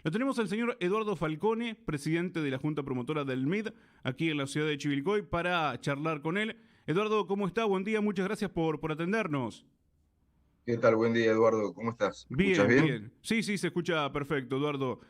Lo tenemos al señor Eduardo Falcone, presidente de la Junta Promotora del MID, aquí en la ciudad de Chivilcoy, para charlar con él. Eduardo, ¿cómo está? Buen día, muchas gracias por atendernos. ¿Qué tal? Buen día, Eduardo. ¿Cómo estás? ¿Me escuchas Bien, bien? bien. Sí, sí, se escucha perfecto, Eduardo.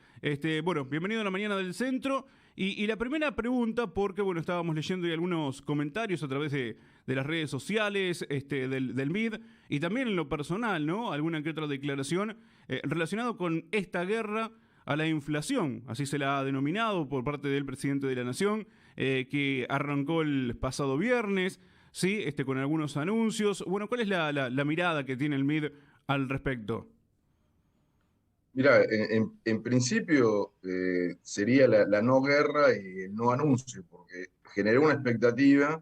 Bueno, bienvenido a la mañana del centro. Y la primera pregunta, porque bueno, estábamos leyendo ahí algunos comentarios a través de las redes sociales, del MID, y también en lo personal, ¿no? Alguna que otra declaración relacionado con esta guerra a la inflación, así se la ha denominado por parte del presidente de la Nación, que arrancó el pasado viernes, sí, con algunos anuncios. Bueno, ¿cuál es la mirada que tiene el MID al respecto? Mira, en principio sería la no guerra y el no anuncio, porque generó una expectativa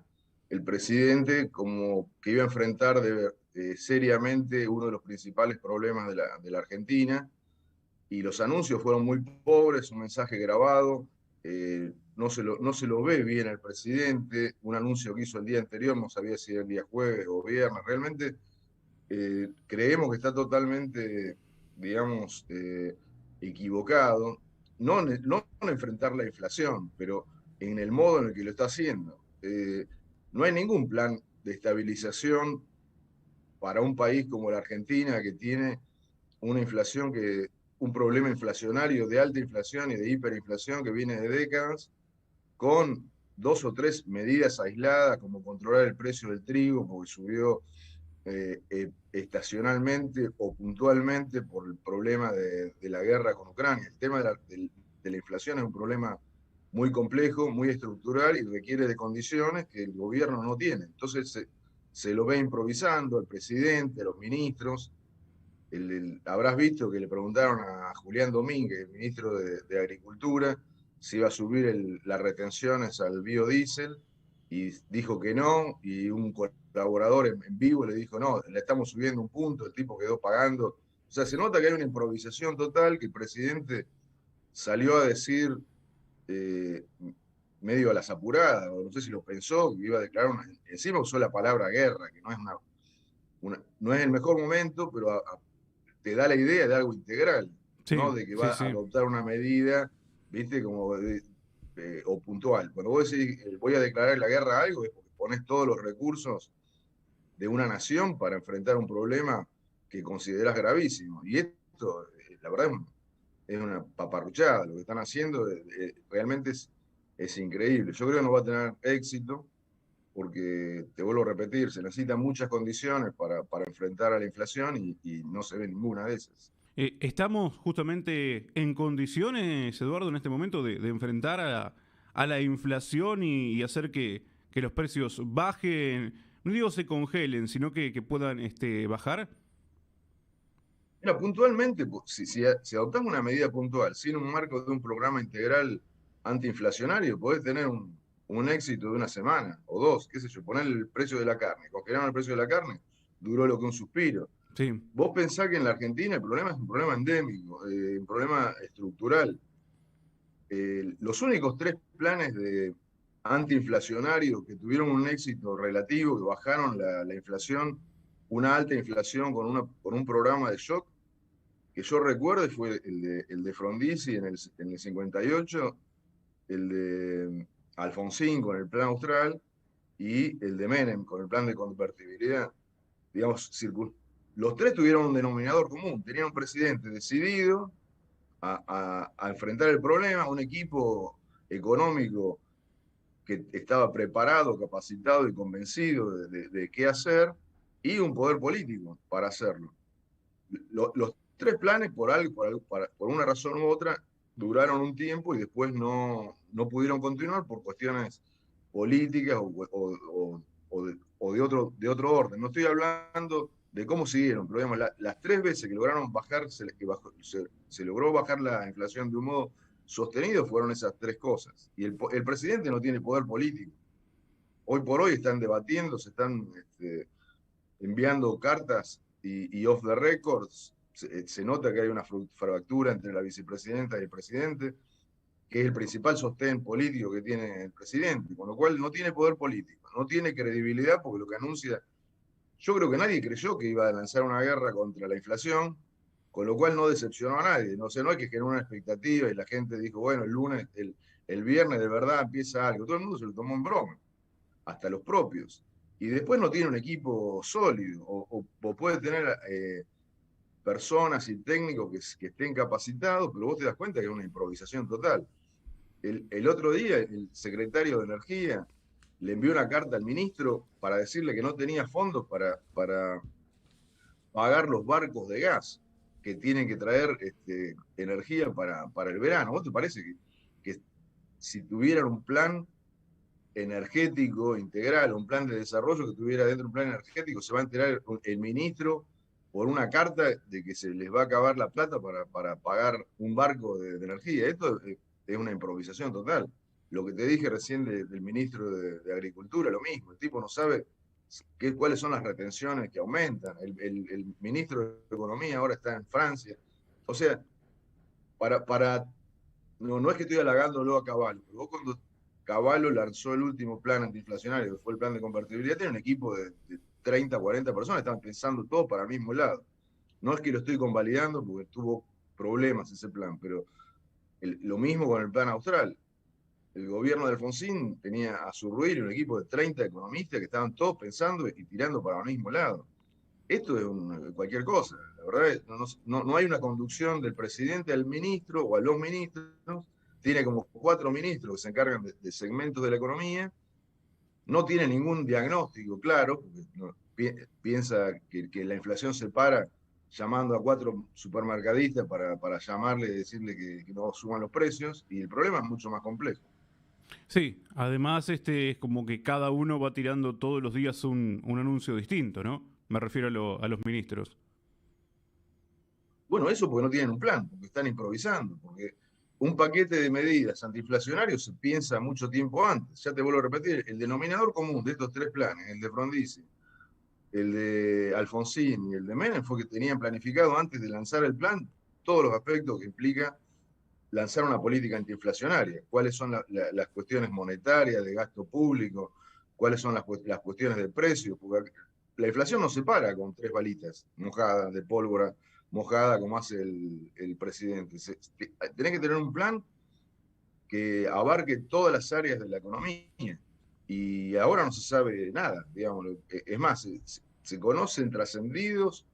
el presidente como que iba a enfrentar seriamente uno de los principales problemas de la Argentina, y los anuncios fueron muy pobres, un mensaje grabado, no se lo ve bien al presidente, un anuncio que hizo el día anterior, no sabía si era el día jueves o viernes, realmente creemos que está totalmente, digamos, equivocado, no en enfrentar la inflación, pero en el modo en el que lo está haciendo. No hay ningún plan de estabilización para un país como la Argentina, que tiene una inflación un problema inflacionario de alta inflación y de hiperinflación que viene de décadas, con dos o tres medidas aisladas, como controlar el precio del trigo, porque subió estacionalmente o puntualmente por el problema de la guerra con Ucrania. El tema de la inflación es un problema muy complejo, muy estructural y requiere de condiciones que el gobierno no tiene. Entonces se lo ve improvisando al presidente, a los ministros. Habrás visto que le preguntaron a Julián Domínguez, el ministro de Agricultura, si iba a subir las retenciones al biodiesel, y dijo que no, y un colaborador en vivo le dijo, no, le estamos subiendo un punto, el tipo quedó pagando. O sea, se nota que hay una improvisación total, que el presidente salió a decir eh, medio a las apuradas, o no sé si lo pensó, que iba a declarar encima usó la palabra guerra, que no es el mejor momento, pero te da la idea de algo integral, Sí, ¿no? De que sí, va a sí. adoptar una medida, ¿viste? Como o puntual. Cuando vos decís, voy a declarar la guerra a algo, es porque pones todos los recursos de una nación para enfrentar un problema que considerás gravísimo. Y esto, la verdad, es una paparruchada. Lo que están haciendo realmente es increíble. Yo creo que no va a tener éxito porque, te vuelvo a repetir, se necesitan muchas condiciones para enfrentar a la inflación, y no se ve ninguna de esas. ¿Estamos justamente en condiciones, Eduardo, en este momento de enfrentar a la inflación y hacer que los precios bajen? No digo se congelen, sino que puedan bajar. Mira, puntualmente, si adoptamos una medida puntual, sin un marco de un programa integral antiinflacionario, podés tener un éxito de una semana o dos, qué sé yo, poner el precio de la carne, congelar el precio de la carne, duró lo que un suspiro. Sí. Vos pensás que en la Argentina el problema es un problema endémico, un problema estructural. Los únicos tres planes de antiinflacionarios que tuvieron un éxito relativo, que bajaron la inflación, una alta inflación con un programa de shock, que yo recuerde, fue el de Frondizi en el 58, el de Alfonsín con el plan austral y el de Menem con el plan de convertibilidad. Digamos, los tres tuvieron un denominador común, tenían un presidente decidido a enfrentar el problema, un equipo económico que estaba preparado, capacitado y convencido de qué hacer, y un poder político para hacerlo. Los tres planes, por una razón u otra, duraron un tiempo y después no pudieron continuar por cuestiones políticas o de otro orden. No estoy hablando de cómo siguieron, pero digamos, las tres veces que lograron bajar, se logró bajar la inflación de un modo sostenido, fueron esas tres cosas. Y el presidente no tiene poder político. Hoy por hoy están debatiendo, se están enviando cartas y off the records. Se nota que hay una fractura entre la vicepresidenta y el presidente, que es el principal sostén político que tiene el presidente, con lo cual no tiene poder político, no tiene credibilidad, porque lo que anuncia, yo creo que nadie creyó que iba a lanzar una guerra contra la inflación, con lo cual no decepcionó a nadie. No sé, no hay que generar una expectativa y la gente dijo, bueno, el lunes, el viernes de verdad empieza algo. Todo el mundo se lo tomó en broma, hasta los propios. Y después no tiene un equipo sólido, o puede tener personas y técnicos que estén capacitados, pero vos te das cuenta que es una improvisación total. El otro día el secretario de Energía le envió una carta al ministro para decirle que no tenía fondos para pagar los barcos de gas que tienen que traer energía para el verano. ¿Vos te parece que si tuvieran un plan energético integral, un plan de desarrollo que tuviera dentro un plan energético, se va a enterar el ministro por una carta de que se les va a acabar la plata para pagar un barco de energía? Esto es una improvisación total. Lo que te dije recién del ministro de Agricultura, lo mismo. El tipo no sabe cuáles son las retenciones que aumentan. El ministro de Economía ahora está en Francia. O sea, no es que estoy halagándolo a Caballo, pero vos cuando Caballo lanzó el último plan antiinflacionario, que fue el plan de convertibilidad, tiene un equipo de 30, 40 personas, estaban pensando todos para el mismo lado. No es que lo estoy convalidando porque tuvo problemas ese plan, pero lo mismo con el plan austral. El gobierno de Alfonsín tenía a su ruina un equipo de 30 economistas que estaban todos pensando y tirando para el mismo lado. Esto es cualquier cosa. La verdad es, no hay una conducción del presidente al ministro o a los ministros. Tiene como 4 ministros que se encargan de segmentos de la economía. No tiene ningún diagnóstico claro, porque piensa que la inflación se para llamando a 4 supermercadistas para llamarle y decirle que no suban los precios, y el problema es mucho más complejo. Sí, además es como que cada uno va tirando todos los días un anuncio distinto, ¿no? Me refiero a los ministros. Bueno, eso porque no tienen un plan, porque están improvisando, porque un paquete de medidas antiinflacionarios se piensa mucho tiempo antes. Ya te vuelvo a repetir, el denominador común de estos 3 planes, el de Frondizi, el de Alfonsín y el de Menem, fue que tenían planificado antes de lanzar el plan todos los aspectos que implica lanzar una política antiinflacionaria. ¿Cuáles son las cuestiones monetarias, de gasto público? ¿Cuáles son las cuestiones de precios? Porque la inflación no se para con 3 balitas mojadas de pólvora mojada como hace el presidente. Tenés que tener un plan que abarque todas las áreas de la economía. Y ahora no se sabe nada, digamos. Es más, se conocen trascendidos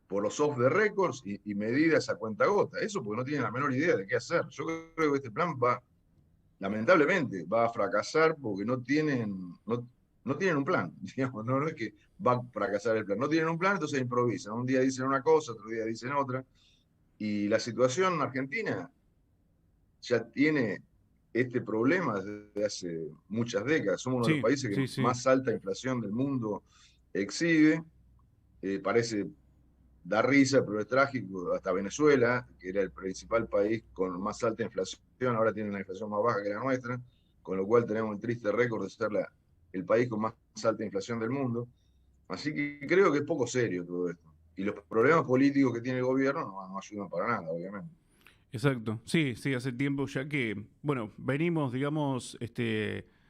por los off the records y medidas a cuenta gota. Eso porque no tienen la menor idea de qué hacer. Yo creo que este plan lamentablemente, va a fracasar porque no tienen un plan. Digamos, no es que va a fracasar el plan. No tienen un plan, entonces improvisan. Un día dicen una cosa, otro día dicen otra. Y la situación argentina ya tiene este problema desde hace muchas décadas. Somos uno de los Sí, países sí, que sí. más alta inflación del mundo exhibe. Parece dar risa, pero es trágico. Hasta Venezuela, que era el principal país con más alta inflación, ahora tiene una inflación más baja que la nuestra, con lo cual tenemos el triste récord de ser el país con más alta inflación del mundo. Así que creo que es poco serio todo esto. Y los problemas políticos que tiene el gobierno no ayudan para nada, obviamente. Exacto. Sí, sí, hace tiempo ya que, bueno, venimos, digamos,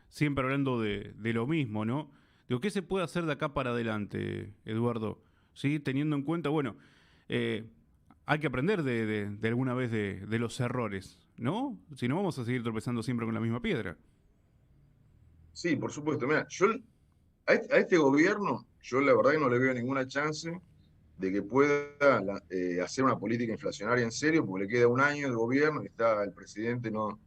siempre hablando de lo mismo, ¿no? Digo, ¿qué se puede hacer de acá para adelante, Eduardo? Sí, teniendo en cuenta, bueno, eh, hay que aprender de alguna vez de los errores, ¿no? Si no, vamos a seguir tropezando siempre con la misma piedra. Sí, por supuesto. Mira, a este gobierno, yo la verdad que no le veo ninguna chance de que pueda hacer una política inflacionaria en serio, porque le queda un año de gobierno y el presidente no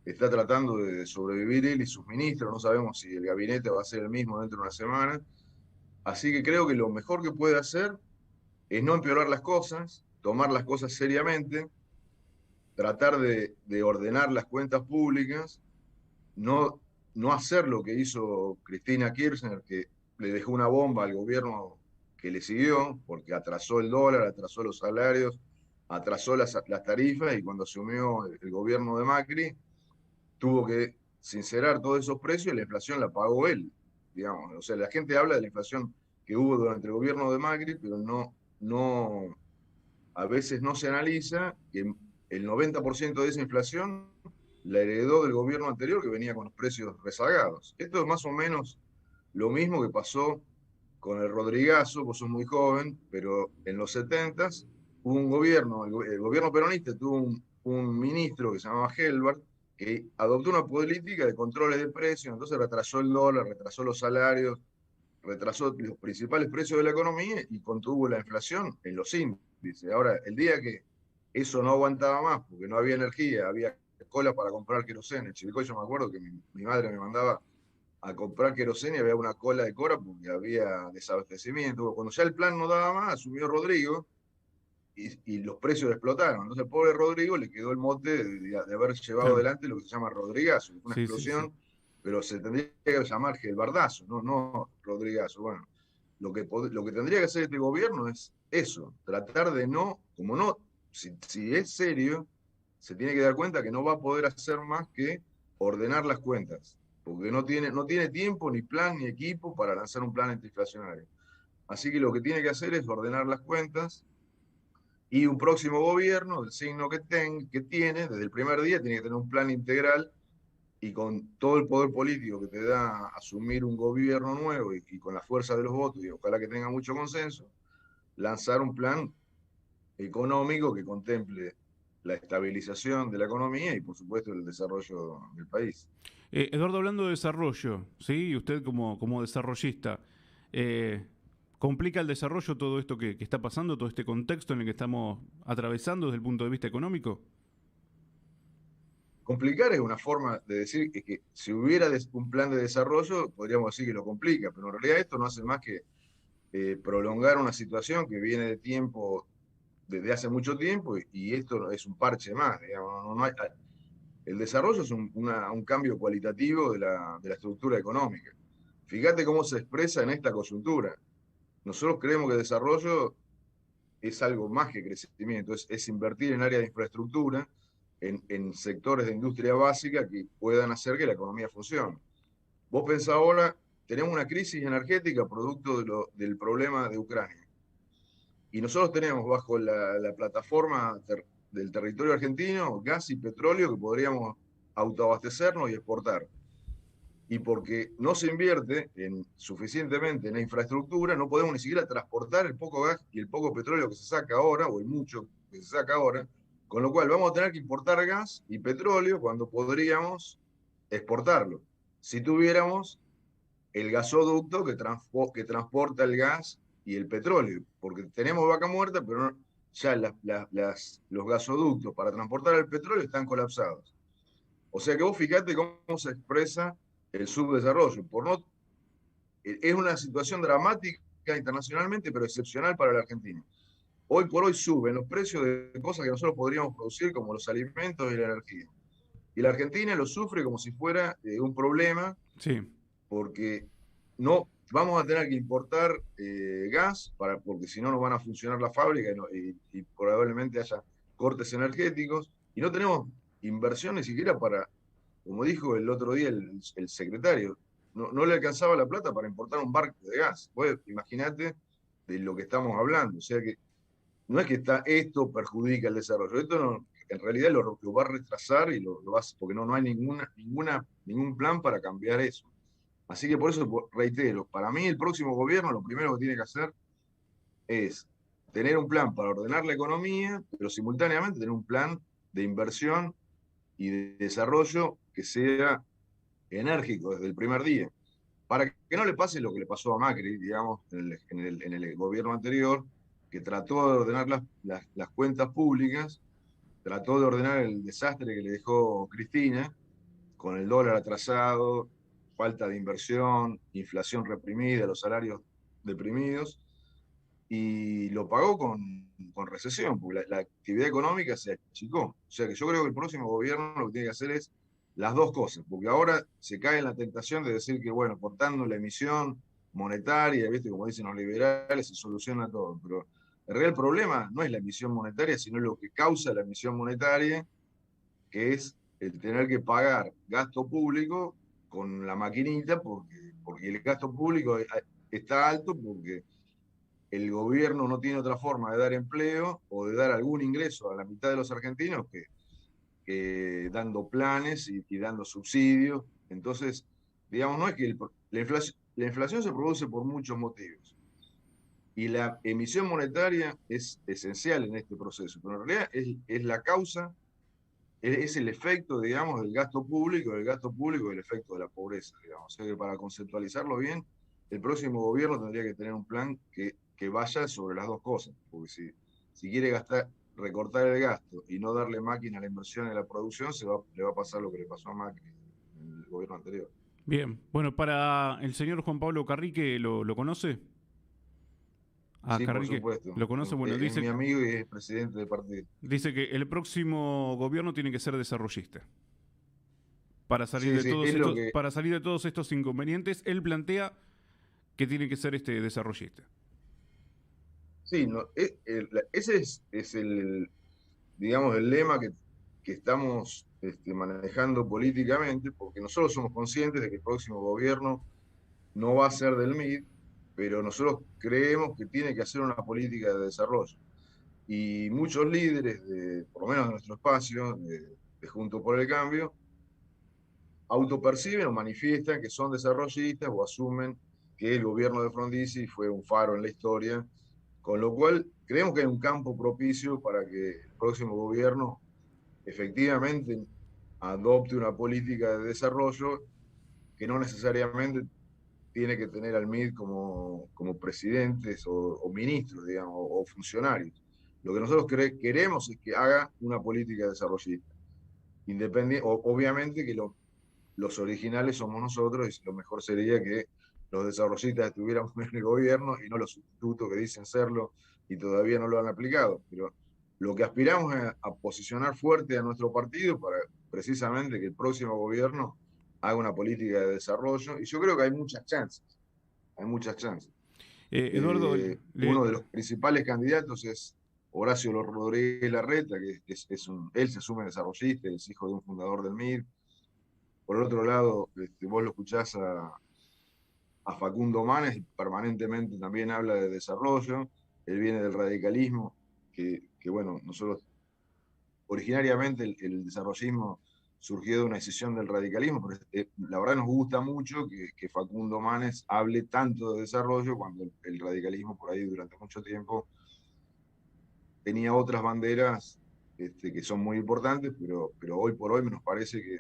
está tratando de sobrevivir él y sus ministros. No sabemos si el gabinete va a ser el mismo dentro de una semana. Así que creo que lo mejor que puede hacer es no empeorar las cosas, tomar las cosas seriamente, tratar de ordenar las cuentas públicas, no, no hacer lo que hizo Cristina Kirchner, que le dejó una bomba al gobierno que le siguió, porque atrasó el dólar, atrasó los salarios, atrasó las tarifas, y cuando asumió el gobierno de Macri, tuvo que sincerar todos esos precios y la inflación la pagó él, digamos. O sea, la gente habla de la inflación que hubo durante el gobierno de Macri, pero a veces no se analiza que el 90% de esa inflación la heredó del gobierno anterior, que venía con los precios rezagados. Esto es más o menos lo mismo que pasó con el Rodrigazo. Vos sos muy joven, pero en los 70 hubo un gobierno, el gobierno peronista tuvo un ministro que se llamaba Helbert, que adoptó una política de controles de precios, entonces retrasó el dólar, retrasó los salarios, retrasó los principales precios de la economía y contuvo la inflación en los índices. Ahora, el día que eso no aguantaba más, porque no había energía, había cola para comprar queroseno. En Chivilcoy yo me acuerdo que mi madre me mandaba a comprar queroseno y había una cola de cora porque había desabastecimiento. Cuando ya el plan no daba más, asumió Rodrigo y los precios explotaron. Entonces, al pobre Rodrigo le quedó el mote de haber llevado Claro. adelante lo que se llama Rodrigazo, una Sí, sí, sí. explosión, pero se tendría que llamar Gelbardazo, no Rodrigazo. Bueno, lo que tendría que hacer este gobierno es eso, tratar de no, como no, si es serio, se tiene que dar cuenta que no va a poder hacer más que ordenar las cuentas, porque no tiene tiempo, ni plan, ni equipo para lanzar un plan antiinflacionario. Así que lo que tiene que hacer es ordenar las cuentas y un próximo gobierno, del signo que tiene, desde el primer día, tiene que tener un plan integral y con todo el poder político que te da asumir un gobierno nuevo y con la fuerza de los votos, y ojalá que tenga mucho consenso, lanzar un plan económico que contemple la estabilización de la economía y, por supuesto, el desarrollo del país. Eduardo, hablando de desarrollo, ¿sí? Usted como desarrollista, eh, ¿complica el desarrollo todo esto que está pasando, todo este contexto en el que estamos atravesando desde el punto de vista económico? Complicar es una forma de decir que si hubiera un plan de desarrollo, podríamos decir que lo complica, pero en realidad esto no hace más que prolongar una situación que viene de tiempo, desde hace mucho tiempo, y esto es un parche más, digamos, el desarrollo es un cambio cualitativo de la estructura económica. Fíjate cómo se expresa en esta coyuntura. Nosotros creemos que desarrollo es algo más que crecimiento, es invertir en áreas de infraestructura, en sectores de industria básica que puedan hacer que la economía funcione. Vos pensás ahora, tenemos una crisis energética producto del problema de Ucrania. Y nosotros tenemos bajo la plataforma del territorio argentino gas y petróleo que podríamos autoabastecernos y exportar. Y porque no se invierte suficientemente en la infraestructura, no podemos ni siquiera transportar el poco gas y el poco petróleo que se saca ahora, o el mucho que se saca ahora, con lo cual vamos a tener que importar gas y petróleo cuando podríamos exportarlo. Si tuviéramos el gasoducto que transporta el gas y el petróleo, porque tenemos Vaca Muerta, pero ya los gasoductos para transportar el petróleo están colapsados. O sea que vos fijate cómo se expresa el subdesarrollo. Es una situación dramática internacionalmente, pero excepcional para la Argentina. Hoy por hoy suben los precios de cosas que nosotros podríamos producir, como los alimentos y la energía. Y la Argentina lo sufre como si fuera un problema, Sí. porque no vamos a tener que importar gas, porque si no, no van a funcionar las fábricas y probablemente haya cortes energéticos. Y no tenemos inversión ni siquiera para, como dijo el otro día el secretario, no le alcanzaba la plata para importar un barco de gas. Pues imagínate de lo que estamos hablando. O sea que no es que esto perjudica el desarrollo, esto en realidad lo va a retrasar y lo va porque no hay ningún plan para cambiar eso. Así que por eso reitero, para mí el próximo gobierno lo primero que tiene que hacer es tener un plan para ordenar la economía, pero simultáneamente tener un plan de inversión y de desarrollo que sea enérgico desde el primer día, para que no le pase lo que le pasó a Macri, digamos, en el gobierno anterior, que trató de ordenar las cuentas públicas, trató de ordenar el desastre que le dejó Cristina, con el dólar atrasado, falta de inversión, inflación reprimida, los salarios deprimidos, y lo pagó con recesión, porque la actividad económica se achicó. O sea que yo creo que el próximo gobierno lo que tiene que hacer es las dos cosas, porque ahora se cae en la tentación de decir que, bueno, cortando la emisión monetaria, ¿viste? Como dicen los liberales, se soluciona todo. Pero el real problema no es la emisión monetaria, sino lo que causa la emisión monetaria, que es el tener que pagar gasto público con la maquinita, porque el gasto público está alto porque el gobierno no tiene otra forma de dar empleo o de dar algún ingreso a la mitad de los argentinos que dando planes y dando subsidios. Entonces, digamos, no es que la inflación se produce por muchos motivos. Y la emisión monetaria es esencial en este proceso, pero en realidad es la causa, es el efecto, digamos, del gasto público y el efecto de la pobreza, digamos. O sea que para conceptualizarlo bien, el próximo gobierno tendría que tener un plan que vaya sobre las dos cosas, porque si quiere recortar el gasto y no darle máquina a la inversión y a la producción, le va a pasar lo que le pasó a Macri en el gobierno anterior. Bien, bueno, para el señor Juan Pablo Carrique, ¿lo conoce? A Sí, por Carrique, supuesto. ¿lo conoce? Bueno, Es mi amigo y es presidente del partido. dice que el próximo gobierno tiene que ser desarrollista. Sí, sí, es lo que. Para salir de todos estos inconvenientes, él plantea que tiene que ser desarrollista. Sí, no, ese es digamos, el lema que estamos manejando políticamente, porque nosotros somos conscientes de que el próximo gobierno no va a ser del MID, pero nosotros creemos que tiene que hacer una política de desarrollo. Y muchos líderes, por lo menos de nuestro espacio, de Juntos por el Cambio, autoperciben o manifiestan que son desarrollistas o asumen que el gobierno de Frondizi fue un faro en la historia, con lo cual creemos que hay un campo propicio para que el próximo gobierno efectivamente adopte una política de desarrollo que no necesariamente tiene que tener al MID como presidentes o ministros, digamos, o funcionarios. Lo que nosotros queremos es que haga una política desarrollista. Obviamente que los originales somos nosotros y lo mejor sería que los desarrollistas estuviéramos en el gobierno y no los sustitutos que dicen serlo y todavía no lo han aplicado. Pero lo que aspiramos es a posicionar fuerte a nuestro partido para precisamente que el próximo gobierno haga una política de desarrollo y yo creo que hay muchas chances, hay muchas chances. Eduardo, Uno de los principales candidatos es Horacio Rodríguez Larreta, que él se asume desarrollista, es hijo de un fundador del MIR. Por el otro lado, vos lo escuchás a Facundo Manes, permanentemente también habla de desarrollo, él viene del radicalismo, que bueno, nosotros originariamente el desarrollismo surgió de una decisión del radicalismo, pero la verdad nos gusta mucho que Facundo Manes hable tanto de desarrollo cuando el radicalismo por ahí durante mucho tiempo tenía otras banderas que son muy importantes, pero hoy por hoy nos parece que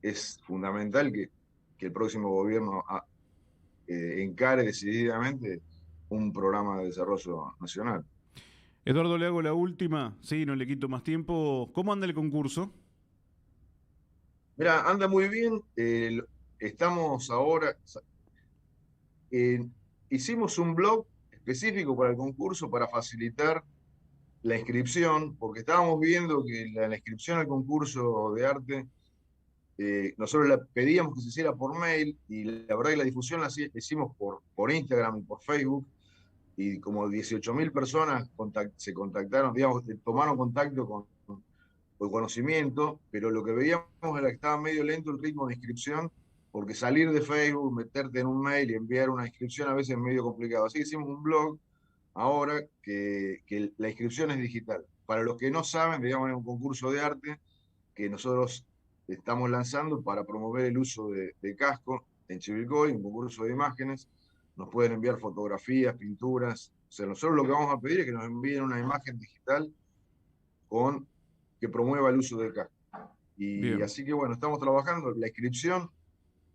es fundamental que el próximo gobierno encare decididamente un programa de desarrollo nacional. Eduardo, le hago la última, sí, no le quito más tiempo. ¿Cómo anda el concurso? Mira, anda muy bien. Estamos ahora, eh, hicimos un blog específico para el concurso para facilitar la inscripción, porque estábamos viendo que la inscripción al concurso de arte, nosotros la pedíamos que se hiciera por mail y la verdad que la difusión la hicimos por Instagram y por Facebook y como 18.000 personas se contactaron, digamos, tomaron contacto con conocimiento, pero lo que veíamos era que estaba medio lento el ritmo de inscripción, porque salir de Facebook, meterte en un mail y enviar una inscripción a veces es medio complicado. Así que hicimos un blog ahora que la inscripción es digital. Para los que no saben, digamos, es un concurso de arte que nosotros estamos lanzando para promover el uso de casco en Chivilcoy, un concurso de imágenes. Nos pueden enviar fotografías, pinturas. O sea, nosotros lo que vamos a pedir es que nos envíen una imagen digital que promueva el uso del casco. Y Bien. así que bueno, estamos trabajando. La inscripción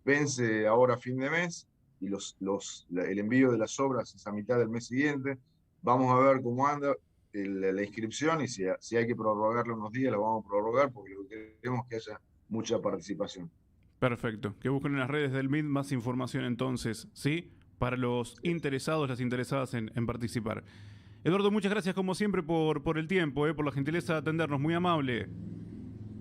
vence ahora a fin de mes y el envío de las obras es a mitad del mes siguiente. Vamos a ver cómo anda la inscripción y si hay que prorrogarla unos días, la vamos a prorrogar porque lo que queremos es que haya mucha participación. Perfecto. Que busquen en las redes del MID más información entonces, ¿sí? Para los interesados, las interesadas en participar. Eduardo, muchas gracias como siempre por el tiempo, por la gentileza de atendernos. Muy amable.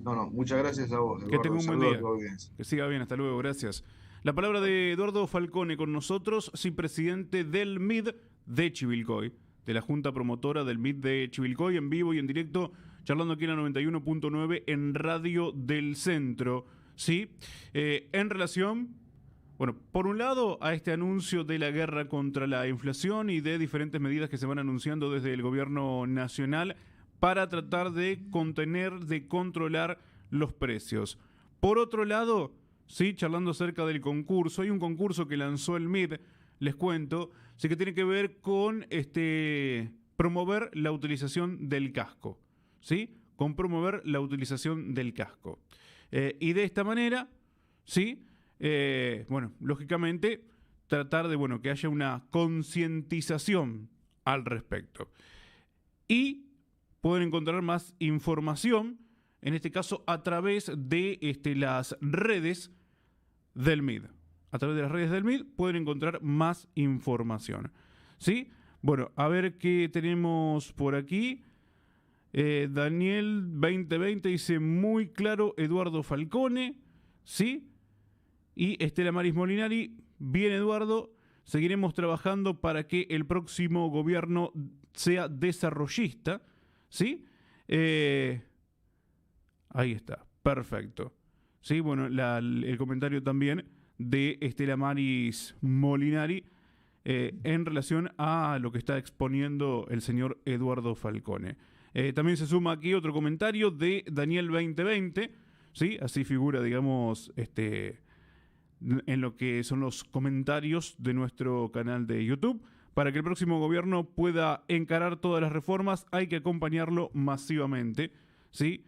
No, no, muchas gracias a vos, Que Eduardo. tenga Un un buen saludo a día. tu audiencia. Que siga bien, hasta luego, gracias. La palabra de Eduardo Falcone con nosotros, sí, presidente del MID de Chivilcoy, de la Junta Promotora del MID de Chivilcoy, en vivo y en directo, charlando aquí en la 91.9 en Radio del Centro. Sí, en relación, bueno, por un lado, a este anuncio de la guerra contra la inflación y de diferentes medidas que se van anunciando desde el gobierno nacional para tratar de contener, de controlar los precios. Por otro lado, sí, charlando acerca del concurso, hay un concurso que lanzó el MID les cuento, sí que tiene que ver con promover la utilización del casco, ¿sí? Con promover la utilización del casco. Y de esta manera, ¿sí? Bueno, lógicamente, tratar de, bueno, que haya una concientización al respecto. Y pueden encontrar más información, en este caso a través de las redes del MID. A través de las redes del MID pueden encontrar más información. ¿Sí? Bueno, a ver qué tenemos por aquí. Daniel 2020 dice muy claro Eduardo Falcone. ¿Sí? Y Estela Maris Molinari, bien Eduardo, seguiremos trabajando para que el próximo gobierno sea desarrollista. ¿Sí? Ahí está, perfecto. Sí, bueno, el comentario también de Estela Maris Molinari en relación a lo que está exponiendo el señor Eduardo Falcone. También se suma aquí otro comentario de Daniel 2020, ¿sí? Así figura, digamos, en lo que son los comentarios de nuestro canal de YouTube. Para que el próximo gobierno pueda encarar todas las reformas, hay que acompañarlo masivamente, ¿sí?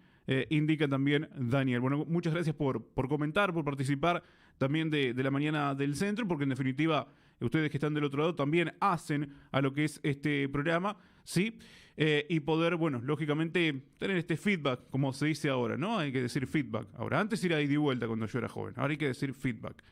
Indica también Daniel. Bueno, muchas gracias por comentar, por participar también de la mañana del centro, porque en definitiva ustedes que están del otro lado también hacen a lo que es este programa, ¿sí? Y poder, bueno, lógicamente tener este feedback, como se dice ahora, ¿no? Hay que decir feedback. Ahora, antes era ida y vuelta cuando yo era joven, ahora hay que decir feedback.